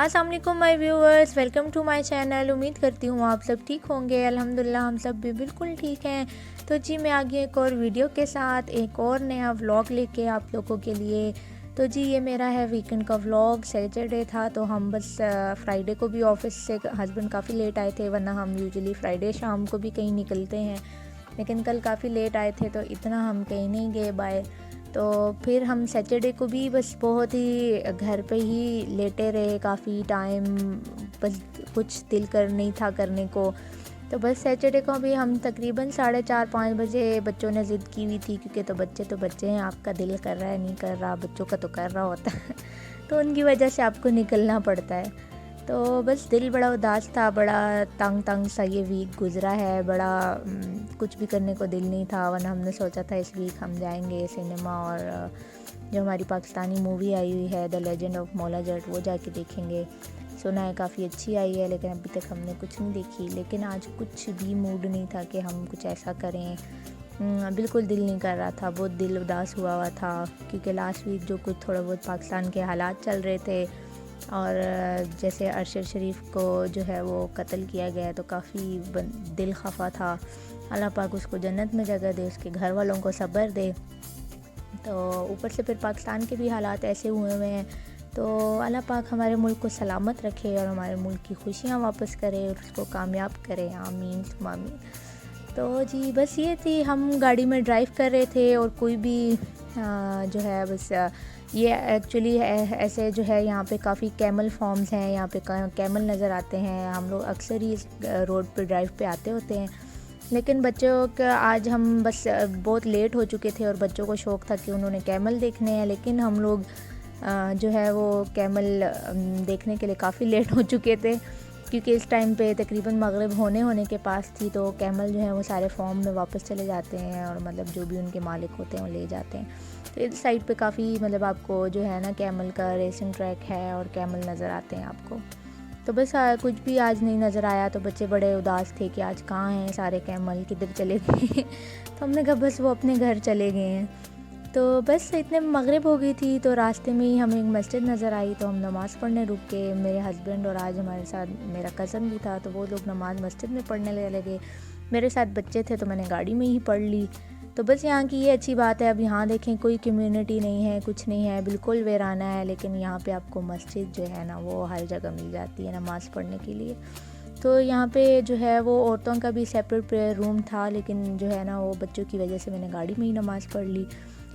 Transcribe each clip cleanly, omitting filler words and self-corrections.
अस्सलाम वालेकुम my viewers, welcome to my channel. उम्मीद करती हूँ आप सब ठीक होंगे। अल्हम्दुलिल्लाह हम सब भी बिल्कुल ठीक हैं। तो जी मैं आ गई एक और वीडियो के साथ, एक और नया व्लॉग लेके आप लोगों के लिए। तो जी ये मेरा है वीकेंड का व्लॉग। सैटरडे था तो हम बस फ्राइडे को भी ऑफिस से हस्बैंड काफ़ी लेट आए थे, वरना हम यूजुअली फ्राइडे शाम को भी कहीं निकलते हैं, लेकिन कल काफ़ी लेट आए थे तो इतना हम कहीं नहीं गए बाय। तो फिर हम सैटरडे को भी बस बहुत ही घर पे ही लेटे रहे काफ़ी टाइम, बस कुछ दिल कर नहीं था करने को। तो बस सैटरडे को भी हम तकरीबन 4:30-5 बजे, बच्चों ने ज़िद की हुई थी क्योंकि तो बच्चे हैं, आपका दिल कर रहा है नहीं कर रहा, बच्चों का तो कर रहा होता है तो उनकी वजह से आपको निकलना पड़ता है। तो बस दिल बड़ा उदास था, बड़ा तंग तंग सा ये वीक गुज़रा है, बड़ा कुछ भी करने को दिल नहीं था। वरना हमने सोचा था इस वीक हम जाएंगे सिनेमा और जो हमारी पाकिस्तानी मूवी आई हुई है the legend of Maula Jatt, वो जाके देखेंगे। सुना है काफ़ी अच्छी आई है, लेकिन अभी तक हमने कुछ नहीं देखी। लेकिन आज कुछ भी मूड नहीं था कि हम कुछ ऐसा करें। बिल्कुल दिल नहीं कर रहा था, बहुत दिल उदास हुआ था क्योंकि लास्ट वीक जो कुछ थोड़ा बहुत पाकिस्तान के हालात चल रहे थे और जैसे अरशद शरीफ को जो है वो कत्ल किया गया, तो काफ़ी दिल खफा था। अल्लाह पाक उसको जन्नत में जगह दे, उसके घर वालों को सब्र दे। तो ऊपर से फिर पाकिस्तान के भी हालात ऐसे हुए हुए हैं, तो अल्लाह पाक हमारे मुल्क को सलामत रखे और हमारे मुल्क की खुशियाँ वापस करे और उसको कामयाब करे, आमीन आमीन। तो जी बस ये थी, हम गाड़ी में ड्राइव कर रहे थे और कोई भी जो है बस ये एक्चुअली ऐसे जो है यहाँ पे काफ़ी कैमल फार्म्स हैं, यहाँ पे कैमल नज़र आते हैं। हम लोग अक्सर ही इस रोड पे ड्राइव पे आते होते हैं, लेकिन बच्चों का आज हम बस बहुत लेट हो चुके थे और बच्चों को शौक़ था कि उन्होंने कैमल देखने हैं, लेकिन हम लोग जो है वो कैमल देखने के लिए काफ़ी लेट हो चुके थे क्योंकि इस टाइम पे तकरीबन मगरिब होने के पास थी। तो कैमल जो है वो सारे फॉर्म में वापस चले जाते हैं और मतलब जो भी उनके मालिक होते हैं वो ले जाते हैं। तो इस साइड पे काफ़ी मतलब आपको जो है ना कैमल का रेसिंग ट्रैक है और कैमल नज़र आते हैं आपको। तो बस कुछ भी आज नहीं नज़र आया, तो बच्चे बड़े उदास थे कि आज कहाँ हैं सारे कैमल, किधर चले गए तो हमने कहा बस वो अपने घर चले गए हैं। तो बस इतने मगरिब हो गई थी, तो रास्ते में ही हमें एक मस्जिद नज़र आई, तो हम नमाज़ पढ़ने रुक के, मेरे हस्बैंड और आज हमारे साथ मेरा कज़न भी था, तो वो लोग नमाज़ मस्जिद में पढ़ने लगे। मेरे साथ बच्चे थे तो मैंने गाड़ी में ही पढ़ ली। तो बस यहाँ की ये अच्छी बात है, अब यहाँ देखें कोई कम्युनिटी नहीं है, कुछ नहीं है, बिल्कुल वीराना है, लेकिन यहाँ पे आपको मस्जिद जो है ना वो हर जगह मिल जाती है नमाज़ पढ़ने के लिए। तो यहाँ पे जो है वो औरतों का भी सेपरेट प्रेयर रूम था, लेकिन जो है ना वो बच्चों की वजह से मैंने गाड़ी में ही नमाज़ पढ़ ली।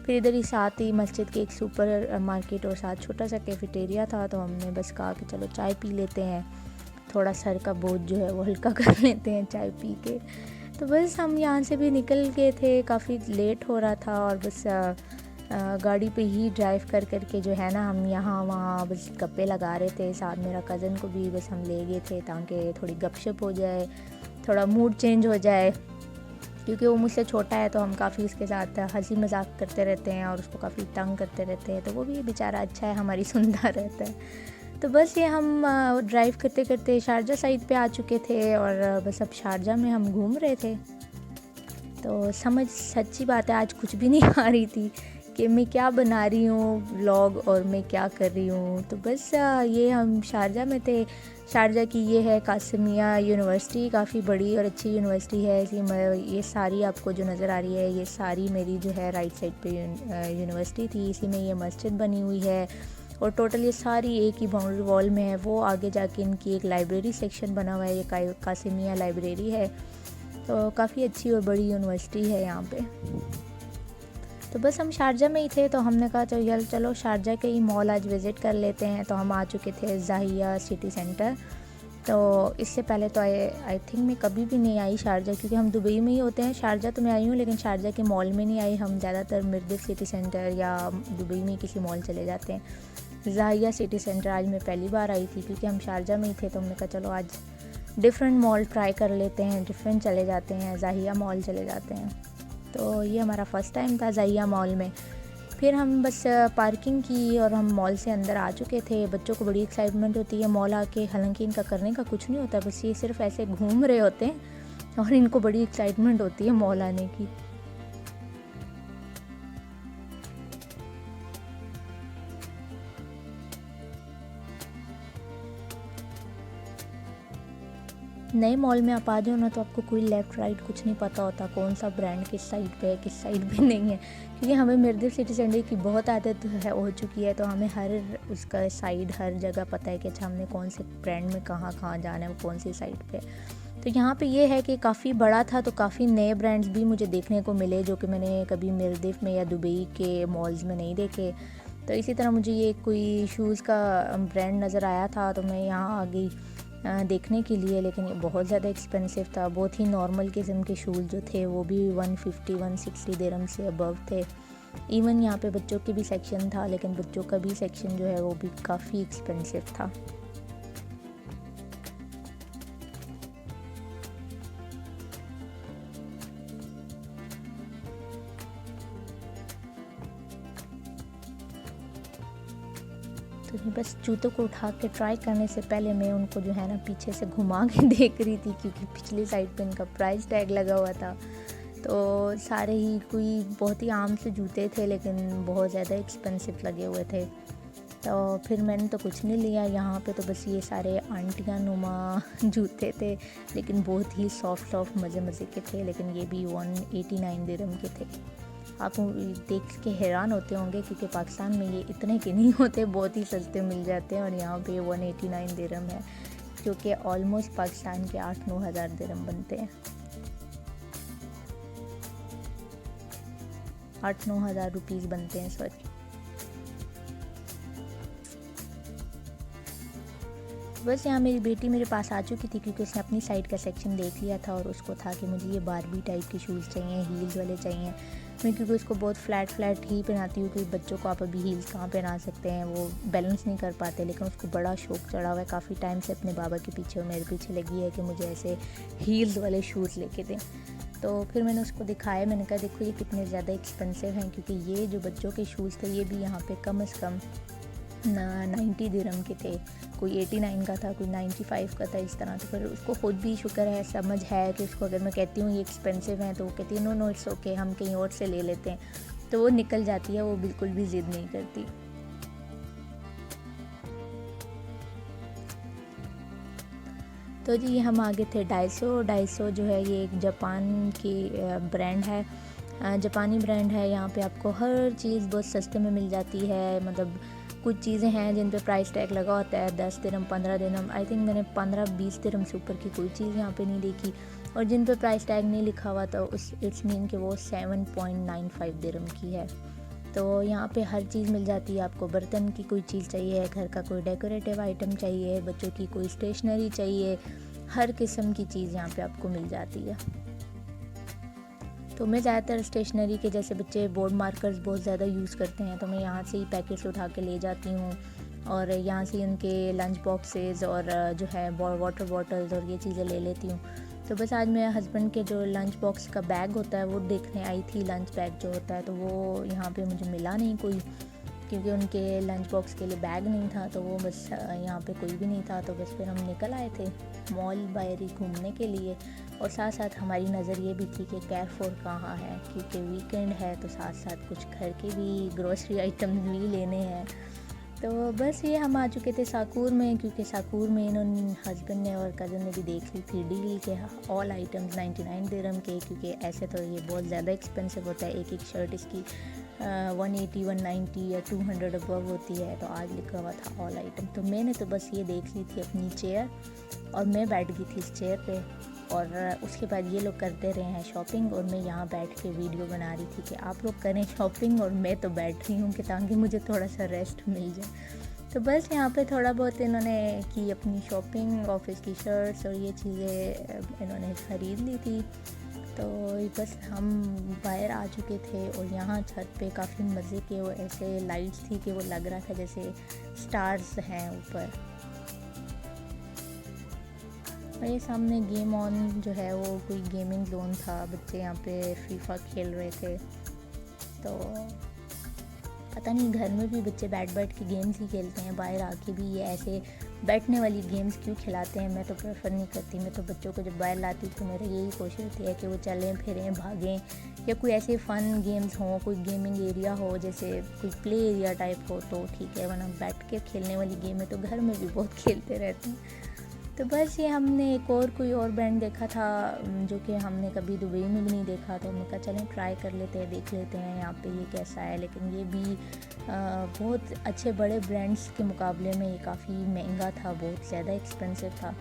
फिर इधर ही साथ ही मस्जिद के एक सुपर मार्केट और साथ छोटा सा कैफेटेरिया था, तो हमने बस कहा कि चलो चाय पी लेते हैं, थोड़ा सर का बोझ जो है वो हल्का कर लेते हैं चाय पी के। तो बस हम यहाँ से भी निकल गए थे, काफ़ी लेट हो रहा था और बस गाड़ी पे ही ड्राइव कर के जो है ना हम यहाँ वहाँ बस गप्पे लगा रहे थे। साथ मेरा कज़न को भी बस हम ले गए थे ताकि थोड़ी गपशप हो जाए, थोड़ा मूड चेंज हो जाए, क्योंकि वो मुझसे छोटा है तो हम काफ़ी उसके साथ हंसी मजाक करते रहते हैं और उसको काफ़ी तंग करते रहते हैं, तो वो भी बेचारा अच्छा है, हमारी सुनता रहता है। तो बस ये हम ड्राइव करते करते शारजा साइड पे आ चुके थे और बस अब शारजा में हम घूम रहे थे। तो समझ सच्ची बात है आज कुछ भी नहीं आ रही थी कि मैं क्या बना रही हूँ व्लॉग और मैं क्या कर रही हूँ। तो बस ये हम शारजा में थे। शारजा की ये है कासमिया यूनिवर्सिटी, काफ़ी बड़ी और अच्छी यूनिवर्सिटी है। ये सारी आपको जो नज़र आ रही है ये सारी मेरी जो है राइट साइड पे यूनिवर्सिटी थी। इसी में ये मस्जिद बनी हुई है और टोटल ये सारी एक ही बाउंड्री वॉल में है। वो आगे जाके इनकी एक लाइब्रेरी सेक्शन बना हुआ है, ये कासमिया लाइब्रेरी है। तो काफ़ी अच्छी और बड़ी यूनिवर्सिटी है यहाँ पे। तो बस हम शारजा में ही थे, तो हमने कहा चलो शारजा के ही मॉल आज विज़िट कर लेते हैं। तो हम आ चुके थे ज़ाहिया सिटी सेंटर। तो इससे पहले तो आई थिंक मैं कभी भी नहीं आई शारजा, क्योंकि हम दुबई में ही होते हैं। शारजा तो मैं आई हूँ लेकिन शारजा के मॉल में नहीं आई। हम ज़्यादातर मिर्दिफ सिटी सेंटर या दुबई में किसी मॉल चले जाते हैं। ज़ाहिया सिटी सेंटर आज मैं पहली बार आई थी क्योंकि हम शारजा में ही थे, तो हमने कहा चलो आज डिफरेंट मॉल ट्राई कर लेते हैं, डिफरेंट चले जाते हैं, ज़ाहिया मॉल चले जाते हैं। तो ये हमारा फ़र्स्ट टाइम था ज़ाहिया मॉल में। फिर हम बस पार्किंग की और हम मॉल से अंदर आ चुके थे। बच्चों को बड़ी एक्साइटमेंट होती है मॉल आके, हालांकि इनका करने का कुछ नहीं होता, बस ये सिर्फ ऐसे घूम रहे होते हैं और इनको बड़ी एक्साइटमेंट होती है मॉल आने की। नए मॉल में आप आ जाओ ना तो आपको कोई लेफ़्ट राइट कुछ नहीं पता होता, कौन सा ब्रांड किस साइड पे है किस साइड पे नहीं है। क्योंकि हमें मिर्दिफ सिटी सेंटर की बहुत आदत है हो चुकी है, तो हमें हर उसका साइड हर जगह पता है कि अच्छा हमने कौन से ब्रांड में कहाँ कहाँ जाना है, वो कौन सी साइड पे। तो यहाँ पे ये है कि काफ़ी बड़ा था, तो काफ़ी नए ब्रांड्स भी मुझे देखने को मिले जो कि मैंने कभी मिर्दिफ में या दुबई के मॉल्स में नहीं देखे। तो इसी तरह मुझे ये कोई शूज़ का ब्रांड नज़र आया था, तो मैं यहाँ आ गई देखने के लिए, लेकिन ये बहुत ज़्यादा एक्सपेंसिव था। बहुत ही नॉर्मल किस्म के शूज़ जो थे वो भी 150-160 दिरहम से अबव थे। इवन यहाँ पे बच्चों के भी सेक्शन था, लेकिन बच्चों का भी सेक्शन जो है वो भी काफ़ी एक्सपेंसिव था। तो बस जूतों को उठा के ट्राई करने से पहले मैं उनको जो है ना पीछे से घुमा के देख रही थी, क्योंकि पिछली साइड पे इनका प्राइस टैग लगा हुआ था। तो सारे ही कोई बहुत ही आम से जूते थे, लेकिन बहुत ज़्यादा एक्सपेंसिव लगे हुए थे। तो फिर मैंने तो कुछ नहीं लिया यहाँ पे, तो बस ये सारे आंटियाँ नुमा जूते थे, लेकिन बहुत ही सॉफ्ट मज़े के थे। लेकिन ये भी 189 दिरहम के थे। आप देख के हैरान होते होंगे, क्योंकि पाकिस्तान में ये इतने के नहीं होते, बहुत ही सस्ते मिल जाते हैं। और यहाँ पे 189 दिरहम है, जो कि ऑलमोस्ट पाकिस्तान के 8-9 हज़ार दिरहम बनते हैं। 8-9 हज़ार रुपीज़ बनते हैं, सॉरी। बस यहाँ मेरी बेटी मेरे पास आ चुकी थी, क्योंकि उसने अपनी साइड का सेक्शन देख लिया था और उसको था कि मुझे ये बारबी टाइप के शूज़ चाहिए, हील्स वाले चाहिए। मैं क्योंकि उसको बहुत फ्लैट ही पहनाती हूँ, क्योंकि बच्चों को आप अभी हील्स कहाँ पहना सकते हैं, वो बैलेंस नहीं कर पाते। लेकिन उसको बड़ा शौक चढ़ा हुआ है, काफ़ी टाइम से अपने बाबा के पीछे और मेरे पीछे लगी है कि मुझे ऐसे हील्स वाले शूज़ लेके दें। तो फिर मैंने उसको दिखाया, मैंने कहा देखो ये कितने ज़्यादा एक्सपेंसिव हैं, क्योंकि ये जो बच्चों के शूज़ थे ये भी यहाँ पे कम से कम 90 दिरहम के थे, कोई 89 का था, कोई 95 का था, इस तरह। तो फिर उसको खुद भी शुक्र है, समझ है कि उसको अगर मैं कहती हूँ ये एक्सपेंसिव हैं, तो वो कहती है नो इट्स ओके, हम कहीं और से ले लेते हैं। तो वो निकल जाती है, वो बिल्कुल भी ज़िद नहीं करती। तो जी हम आगे थे डाइसो जो है ये एक जापान की ब्रांड है, जापानी ब्रांड है। यहाँ पे आपको हर चीज़ बहुत सस्ते में मिल जाती है। मतलब कुछ चीज़ें हैं जिन पे प्राइस टैग लगा होता है 10 दिरहम 15 दिरहम, आई थिंक मैंने 15-20 दिरहम से ऊपर की कोई चीज़ यहाँ पे नहीं देखी। और जिन पे प्राइस टैग नहीं लिखा हुआ था उस इट्स मीन कि वो 7.95 दिरहम की है। तो यहाँ पे हर चीज़ मिल जाती है। आपको बर्तन की कोई चीज़ चाहिए, घर का कोई डेकोरेटिव आइटम चाहिए, बच्चों की कोई स्टेशनरी चाहिए, हर किस्म की चीज़ यहाँ पे आपको मिल जाती है। तो मैं ज़्यादातर स्टेशनरी के, जैसे बच्चे बोर्ड मार्कर्स बहुत ज़्यादा यूज़ करते हैं, तो मैं यहाँ से ही पैकेट्स उठा के ले जाती हूँ। और यहाँ से उनके लंच बॉक्सेस और जो है वाटर बॉटल्स और ये चीज़ें ले लेती हूँ। तो बस आज मेरे हस्बैंड के जो लंच बॉक्स का बैग होता है वो देखने आई थी, लंच बैग जो होता है, तो वो यहाँ पे मुझे मिला नहीं कोई, क्योंकि उनके लंच बॉक्स के लिए बैग नहीं था। तो वो बस यहाँ पे कोई भी नहीं था। तो बस फिर हम निकल आए थे मॉल बाहरी घूमने के लिए, और साथ साथ हमारी नज़र ये भी थी कि कैरफोर कहाँ है, क्योंकि वीकेंड है, तो साथ साथ कुछ घर के भी ग्रोसरी आइटम्स भी लेने हैं। तो बस ये हम आ चुके थे साकूर में, क्योंकि साकूर में इन्होंने हस्बैंड ने और कज़न ने भी देख ली थी डील के ऑल आइटम्स 99 दिरहम के, क्योंकि ऐसे तो ये बहुत ज़्यादा एक्सपेंसिव होता है। एक शर्ट इसकी 180, 190 या 200 अबव होती है। तो आज लिखा हुआ था ऑल आइटम। तो मैंने तो बस ये देख ली थी अपनी चेयर, और मैं बैठ गई थी इस चेयर पे, और उसके बाद ये लोग करते रहे हैं शॉपिंग, और मैं यहाँ बैठ के वीडियो बना रही थी कि आप लोग करें शॉपिंग और मैं तो बैठ रही हूँ कि ताकि मुझे थोड़ा सा रेस्ट मिल जाए। तो बस यहाँ पे थोड़ा बहुत इन्होंने की अपनी शॉपिंग, ऑफिस की शर्ट्स और ये चीज़ें इन्होंने ख़रीद ली थी। तो बस हम बाहर आ चुके थे, और यहाँ छत पे काफ़ी मज़े के वो ऐसे लाइट्स थी कि वो लग रहा था जैसे स्टार्स हैं ऊपर। और ये सामने गेम ऑन जो है वो कोई गेमिंग जोन था, बच्चे यहाँ पे फीफा खेल रहे थे। तो पता नहीं घर में भी बच्चे बैठ के गेम्स ही खेलते हैं, बाहर आके भी ये ऐसे बैठने वाली गेम्स क्यों खिलाते हैं। मैं तो प्रेफर नहीं करती। मैं तो बच्चों को जब बाहर लाती हूँ तो मेरा यही कोशिश होती है कि वो चलें फिरें भागें, या कोई ऐसे फ़न गेम्स हों, कोई गेमिंग एरिया हो, जैसे कोई प्ले एरिया टाइप हो तो ठीक है, वरना बैठ के खेलने वाली गेम है तो घर में भी बहुत खेलते रहते हैं। तो बस ये हमने एक और कोई और ब्रांड देखा था जो कि हमने कभी दुबई में भी नहीं देखा, तो हमने कहा चलें ट्राई कर लेते हैं, देख लेते हैं यहाँ पे ये कैसा है। लेकिन ये भी बहुत अच्छे बड़े ब्रांड्स के मुकाबले में ये काफ़ी महंगा था, बहुत ज़्यादा एक्सपेंसिव था।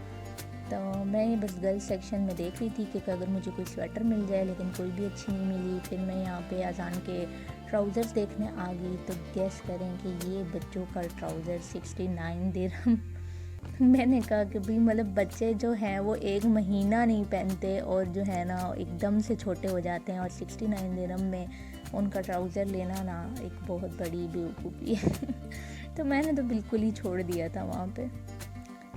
तो मैं बस गर्ल्स सेक्शन में देख रही थी कि अगर मुझे कोई स्वेटर मिल जाए, लेकिन कोई भी अच्छी नहीं मिली। फिर मैं यहाँ पे अजान के ट्राउज़र्स देखने आ गई, तो गेस करें कि ये बच्चों का ट्राउज़र 69 दिरहम। मैंने कहा कि भाई मतलब बच्चे जो हैं वो एक महीना नहीं पहनते और जो है ना एकदम से छोटे हो जाते हैं, और 69 दिरहम में उनका ट्राउज़र लेना ना एक बहुत बड़ी बेवकूफ़ी है। तो मैंने तो बिल्कुल ही छोड़ दिया था वहाँ पे।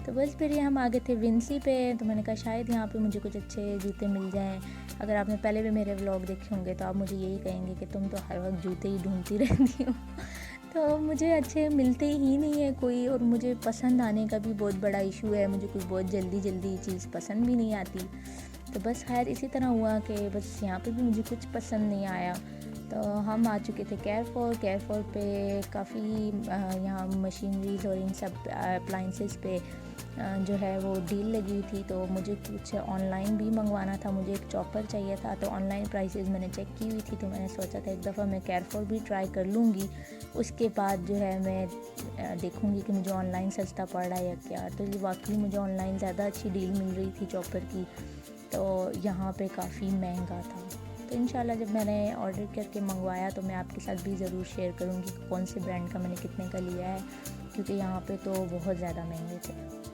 तो बस फिर ये हम आ गए थे विंसी पे, तो मैंने कहा शायद यहाँ पे मुझे कुछ अच्छे जूते मिल जाएं। अगर आपने पहले भी मेरे व्लॉग देखे होंगे तो आप मुझे यही कहेंगे कि तुम तो हर वक्त जूते ही ढूंढती रहती हो। तो मुझे अच्छे मिलते ही नहीं है कोई, और मुझे पसंद आने का भी बहुत बड़ा इशू है, मुझे कोई बहुत जल्दी चीज़ पसंद भी नहीं आती। तो बस खैर इसी तरह हुआ कि बस यहाँ पे भी मुझे कुछ पसंद नहीं आया। तो हम आ चुके थे केयरफॉर पे काफ़ी यहाँ मशीनरीज और इन सब अप्लाइंसेस पे जो है वो डील लगी हुई थी। तो मुझे कुछ ऑनलाइन भी मंगवाना था, मुझे एक चॉपर चाहिए था। तो ऑनलाइन प्राइसेस मैंने चेक की हुई थी, तो मैंने सोचा था एक दफ़ा मैं केयरफॉर भी ट्राई कर लूँगी, उसके बाद जो है मैं देखूँगी कि मुझे ऑनलाइन सस्ता पड़ रहा है या क्या। तो ये वाकई मुझे ऑनलाइन ज़्यादा अच्छी डील मिल रही थी चॉपर की, तो यहाँ पे काफ़ी महंगा था। तो इंशाल्लाह जब मैंने ऑर्डर करके मंगवाया तो मैं आपके साथ भी ज़रूर शेयर करूँगी कि कौन से ब्रांड का मैंने कितने का लिया है, क्योंकि यहाँ पे तो बहुत ज़्यादा महंगे थे।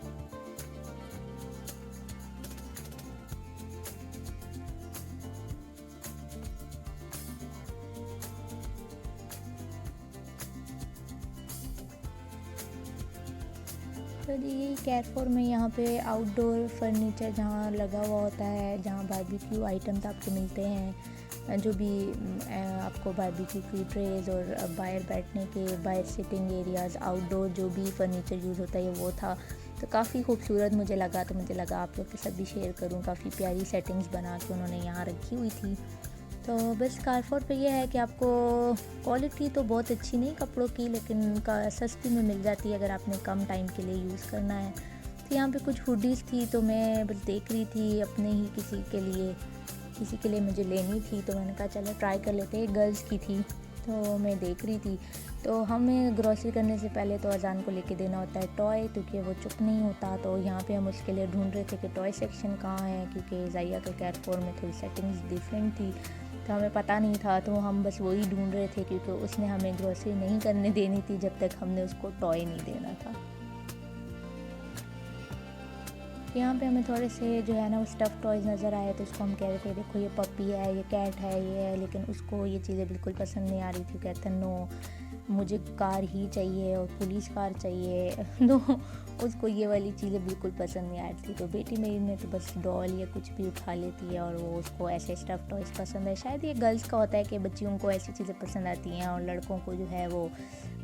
तो जी यही केयरफॉर में यहाँ पे आउटडोर फर्नीचर जहाँ लगा हुआ होता है, जहाँ बारबेक्यू आइटम्स आपको मिलते हैं, जो भी आपको बारबेक्यू की ट्रेज और बाहर बैठने के, बाहर सिटिंग एरियाज़, आउटडोर जो भी फर्नीचर यूज़ होता है वो था। तो काफ़ी खूबसूरत मुझे लगा, तो मुझे लगा आप लोग के साथ भी शेयर करूँ। काफ़ी प्यारी सेटिंग्स बना के उन्होंने यहाँ रखी हुई थी। तो बस केयरफॉर पे ये है कि आपको क्वालिटी तो बहुत अच्छी नहीं कपड़ों की, लेकिन सस्ती में मिल जाती है अगर आपने कम टाइम के लिए यूज़ करना है। तो यहाँ पे कुछ हुडीज़ थी, तो मैं बस देख रही थी अपने ही किसी के लिए मुझे लेनी थी। तो मैंने कहा चलो ट्राई कर लेते हैं, गर्ल्स की थी तो मैं देख रही थी। तो हमें ग्रॉसरी करने से पहले तो अजान को लेके देना होता है टॉय, क्योंकि वो चुप नहीं होता। तो यहाँ पे हम उसके लिए ढूंढ रहे थे कि टॉय सेक्शन कहाँ है, क्योंकि ज़ाया के केयरफॉर में थोड़ी सेटिंग्स डिफरेंट थी, तो हमें पता नहीं था। तो हम बस वही ढूंढ रहे थे, क्योंकि उसने हमें ग्रॉसरी नहीं करने देनी थी जब तक हमने उसको टॉय नहीं देना था। यहाँ पे हमें थोड़े से जो है ना वो स्टफ़ टॉयज़ नज़र आए, तो उसको हम कह रहे थे देखो ये पपी है, ये कैट है, ये है। लेकिन उसको ये चीज़ें बिल्कुल पसंद नहीं आ रही थी। कहते नो मुझे कार ही चाहिए और पुलिस कार चाहिए। तो उसको ये वाली चीज़ें बिल्कुल पसंद नहीं आ रही थी। तो बेटी मेरी ने तो बस डॉल या कुछ भी उठा लेती है, और वो उसको ऐसे स्टफ़ टॉयज़ पसंद है। शायद ये गर्ल्स का होता है कि बच्चियों को ऐसी चीज़ें पसंद आती हैं, और लड़कों को जो है वो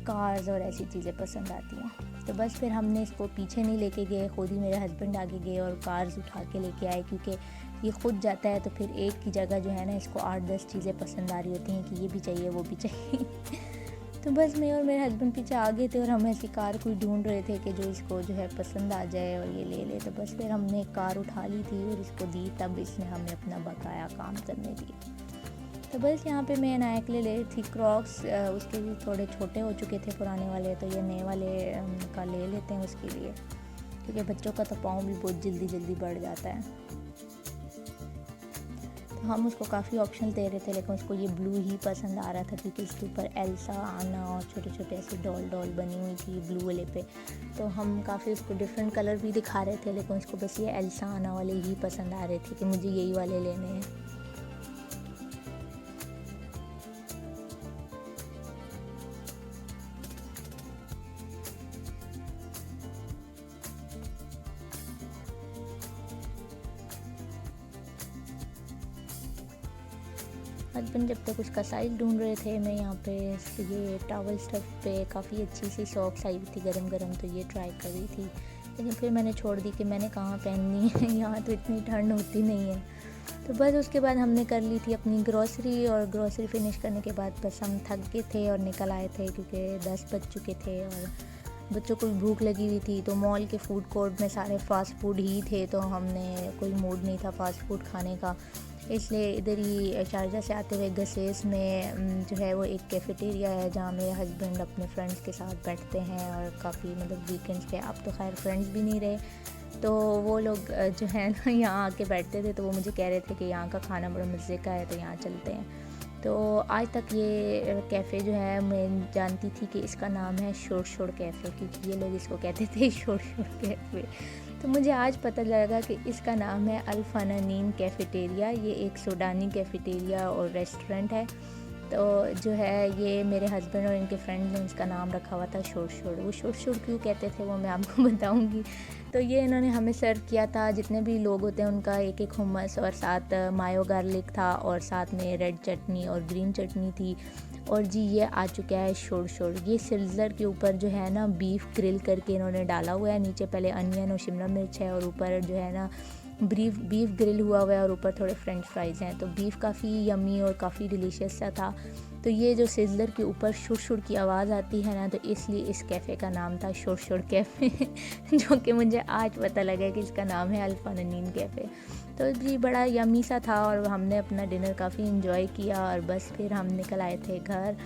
कार्स और ऐसी चीज़ें पसंद आती हैं। तो बस फिर हमने इसको पीछे नहीं लेके गए, खुद ही मेरे हस्बैंड आगे गए और कार्स उठा के लेके आए, क्योंकि ये खुद जाता है तो फिर एक की जगह जो है ना इसको 8-10 चीज़ें पसंद आ रही होती हैं कि ये भी चाहिए वो भी चाहिए। तो बस मैं और मेरे हस्बैंड पीछे आ गए थे, और हम ऐसी कार कोई ढूंढ रहे थे कि जो इसको जो है पसंद आ जाए और ये ले ले। तो बस फिर हमने कार उठा ली थी और इसको दी, तब इसने हमें अपना बकाया काम करने दिया। तो बस यहाँ पे मैं नायक ले रही थी क्रॉक्स, उसके भी थोड़े छोटे हो चुके थे पुराने वाले, तो ये नए वाले का ले लेते हैं उसके लिए, क्योंकि बच्चों का तो पाँव भी बहुत जल्दी बढ़ जाता है। तो हम उसको काफ़ी ऑप्शन दे रहे थे, लेकिन उसको ये ब्लू ही पसंद आ रहा था, क्योंकि इसके ऊपर एल्सा आना और छोटे छोटे ऐसे डॉल बनी हुई थी ब्लू वाले पे। तो हम काफ़ी उसको डिफरेंट कलर भी दिखा रहे थे, लेकिन उसको बस ये एल्सा आना वाले ही पसंद आ रहे थे कि मुझे यही वाले लेने हैं। हस्बैंड जब तक उसका साइज़ ढूंढ रहे थे, मैं यहाँ पे ये टॉवल स्टफ़ पे काफ़ी अच्छी सी सॉक्स आई हुई थी गरम, तो ये ट्राई कर रही थी। लेकिन फिर मैंने छोड़ दी कि मैंने कहाँ पहननी है, यहाँ तो इतनी ठंड होती नहीं है। तो बस उसके बाद हमने कर ली थी अपनी ग्रॉसरी, और ग्रॉसरी फिनिश करने के बाद बस हम थक गए थे और निकल आए थे, क्योंकि 10 बज चुके थे। और बच्चों को भूख लगी हुई थी, तो मॉल के फूड कोर्ट में सारे फ़ास्ट फूड ही थे, तो हमने कोई मूड नहीं था फ़ास्ट फूड खाने का, इसलिए इधर ही शारजा से आते हुए गसेस में जो है वो एक कैफ़ेटेरिया है जहाँ मेरे हस्बैंड अपने फ्रेंड्स के साथ बैठते हैं, और काफ़ी मतलब वीकेंड्स पे, अब तो खैर फ्रेंड्स भी नहीं रहे, तो वो लोग जो है ना यहाँ आके बैठते थे, तो वो मुझे कह रहे थे कि यहाँ का खाना बड़ा मज़े का है, तो यहाँ चलते हैं। तो आज तक ये कैफ़े जो है मैं जानती थी कि इसका नाम है शोर शोर कैफ़े, क्योंकि ये लोग इसको कहते थे शोर शोर कैफ़े। तो मुझे आज पता लगा कि इसका नाम है अल फनानीन कैफ़ेटेरिया। ये एक सूडानी कैफ़ेटेरिया और रेस्टोरेंट है। तो जो है ये मेरे हस्बैंड और इनके फ्रेंड ने इसका नाम रखा हुआ था शोर शोर। वो शोर शोर क्यों कहते थे वो मैं आपको बताऊंगी। तो ये इन्होंने हमें सर्व किया था, जितने भी लोग होते हैं उनका एक एक हुम्मस, और साथ मायो गार्लिक था, और साथ में रेड चटनी और ग्रीन चटनी थी। और जी ये आ चुका है शोर शोर। ये सिल्ज़र के ऊपर जो है ना बीफ ग्रिल करके इन्होंने डाला हुआ है, नीचे पहले अनियन और शिमला मिर्च है, और ऊपर जो है ना बीफ ग्रिल हुआ हुआ है, और ऊपर थोड़े फ्रेंच फ्राइज़ हैं। तो बीफ काफ़ी यमी और काफ़ी डिलीशियस सा था। तो ये जो सिज़लर के ऊपर शुर शुर की आवाज़ आती है ना, तो इसलिए इस कैफ़े का नाम था शोर शोर कैफ़े जो कि मुझे आज पता लगा कि इसका नाम है अल फनानीन कैफ़े। तो जी बड़ा यमी सा था, और हमने अपना डिनर काफ़ी इंजॉय किया, और बस फिर हम निकल आए थे घर।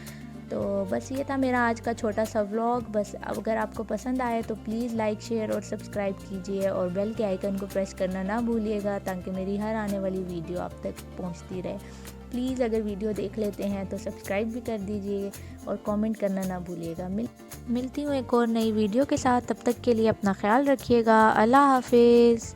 तो बस ये था मेरा आज का छोटा सा व्लॉग। बस अगर आपको पसंद आए तो प्लीज़ लाइक शेयर और सब्सक्राइब कीजिए, और बेल के आइकन को प्रेस करना ना भूलिएगा, ताकि मेरी हर आने वाली वीडियो आप तक पहुंचती रहे। प्लीज़ अगर वीडियो देख लेते हैं तो सब्सक्राइब भी कर दीजिए, और कमेंट करना ना भूलिएगा। मिलती हूँ एक और नई वीडियो के साथ, तब तक के लिए अपना ख्याल रखिएगा। अल्लाह हाफिज़।